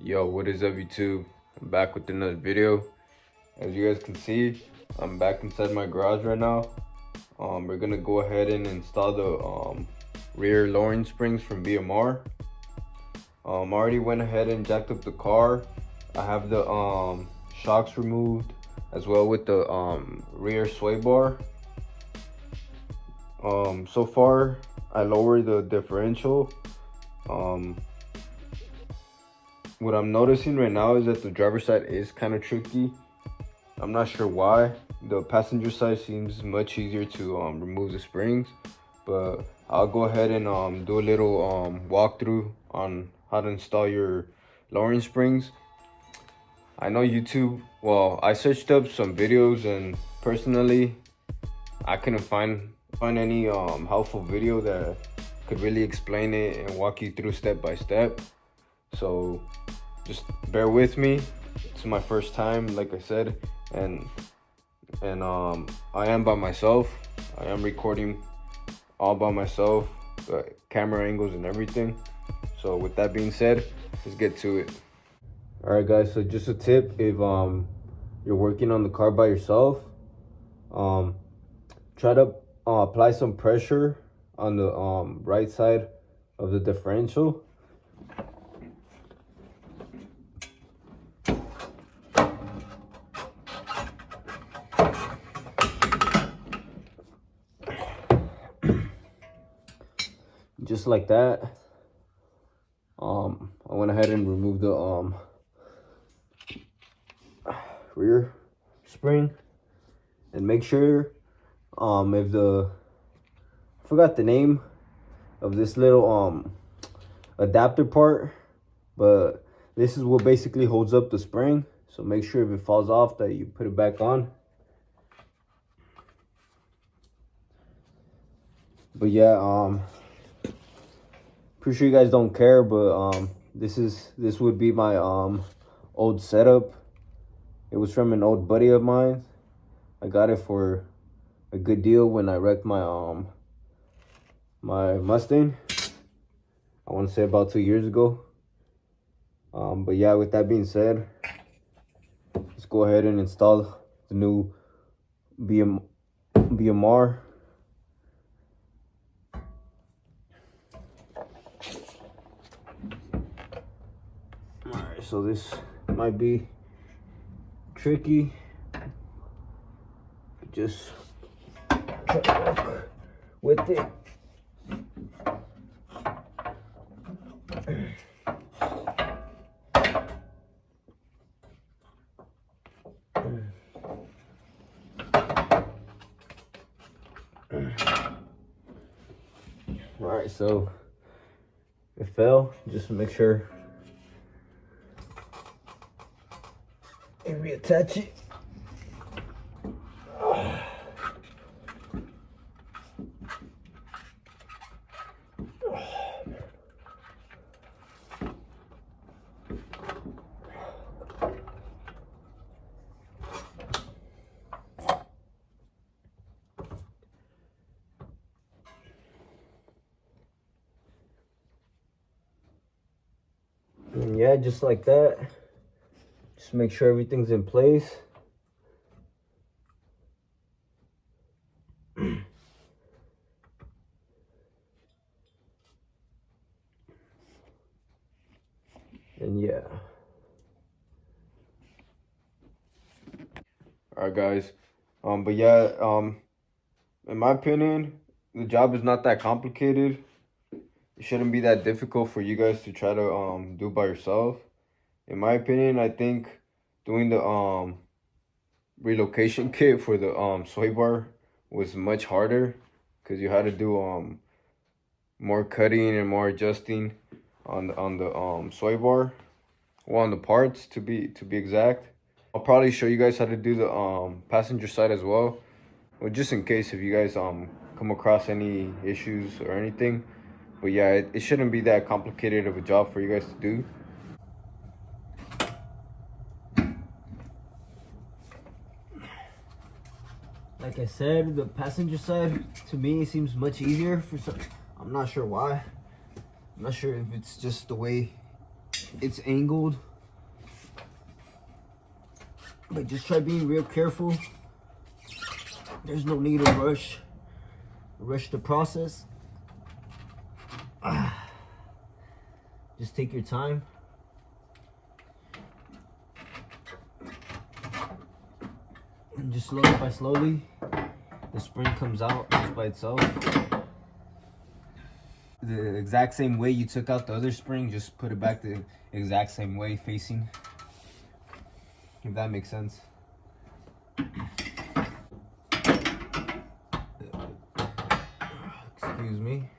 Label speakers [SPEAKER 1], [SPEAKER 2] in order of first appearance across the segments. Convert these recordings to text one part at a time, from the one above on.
[SPEAKER 1] Yo, what is up, YouTube? I'm back with another video. As you guys can see, I'm back inside my garage right now. We're gonna go ahead and install the rear lowering springs from BMR. I already went ahead and jacked up the car. I have the shocks removed as well with the rear sway bar. So far I lowered the differential. What I'm noticing right now is that the driver's side is kind of tricky. I'm not sure why. The passenger side seems much easier to remove the springs, but I'll go ahead and do a little walkthrough on how to install your lowering springs. I know YouTube, well, I searched up some videos, and personally I couldn't find any helpful video that could really explain it and walk you through step by step. So just bear with me. It's my first time, like I said, and I am by myself. I am recording all by myself, the camera angles and everything. So with that being said, let's get to it. All right, guys, so just a tip: if you're working on the car by yourself, try to apply some pressure on the right side of the differential. Just like that. I went ahead and removed the rear spring, and make sure if I forgot the name of this little adapter part, but this is what basically holds up the spring. So make sure if it falls off that you put it back on. But yeah, pretty sure you guys don't care, but this would be my old setup. It was from an old buddy of mine. I got it for a good deal when I wrecked my my Mustang. I want to say about 2 years ago. But yeah, with that being said, let's go ahead and install the new BMR. Alright, so this might be tricky. Just try to work with it. Alright, so it fell. Just make sure and reattach it. And yeah, just like that. Just make sure everything's in place. And yeah. Alright, guys. But yeah, in my opinion, the job is not that complicated. It shouldn't be that difficult for you guys to try to do by yourself. In my opinion, I think doing the relocation kit for the sway bar was much harder, because you had to do more cutting and more adjusting on the sway bar, well, on the parts to be exact. I'll probably show you guys how to do the passenger side as well, just in case if you guys come across any issues or anything. But yeah, it shouldn't be that complicated of a job for you guys to do. Like I said, the passenger side to me seems much easier for some. I'm not sure why. I'm not sure if it's just the way it's angled
[SPEAKER 2] But just try being real careful. There's no need to rush the process. Just take your time. And just slowly by slowly, the spring comes out just by itself. The exact same way you took out the other spring, just put it back the exact same way facing. If that makes sense. Excuse me.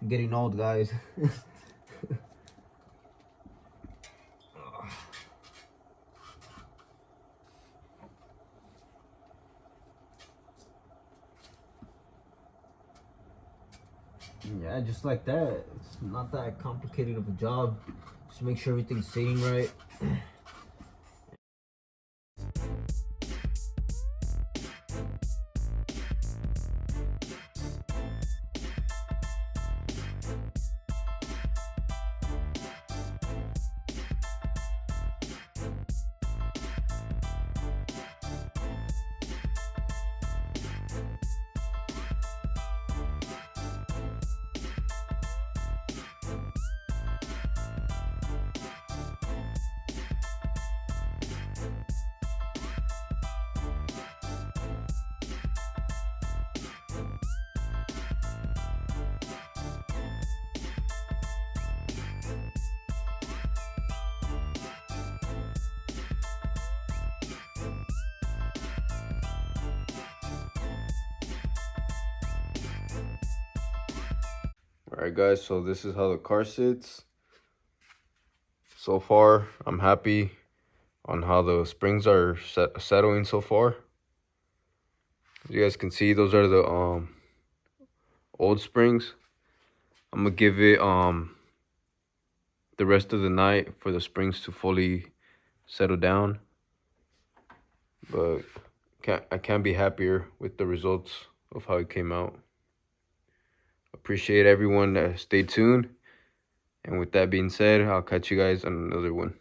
[SPEAKER 2] I'm getting old, guys. Yeah, just like that. It's not that complicated of a job. Just make sure everything's sitting right.
[SPEAKER 1] Alright guys, so this is how the car sits. So far, I'm happy on how the springs are settling so far. As you guys can see, those are the old springs. I'm gonna give it the rest of the night for the springs to fully settle down. But I can't be happier with the results of how it came out. Appreciate everyone that stayed tuned. And with that being said, I'll catch you guys on another one.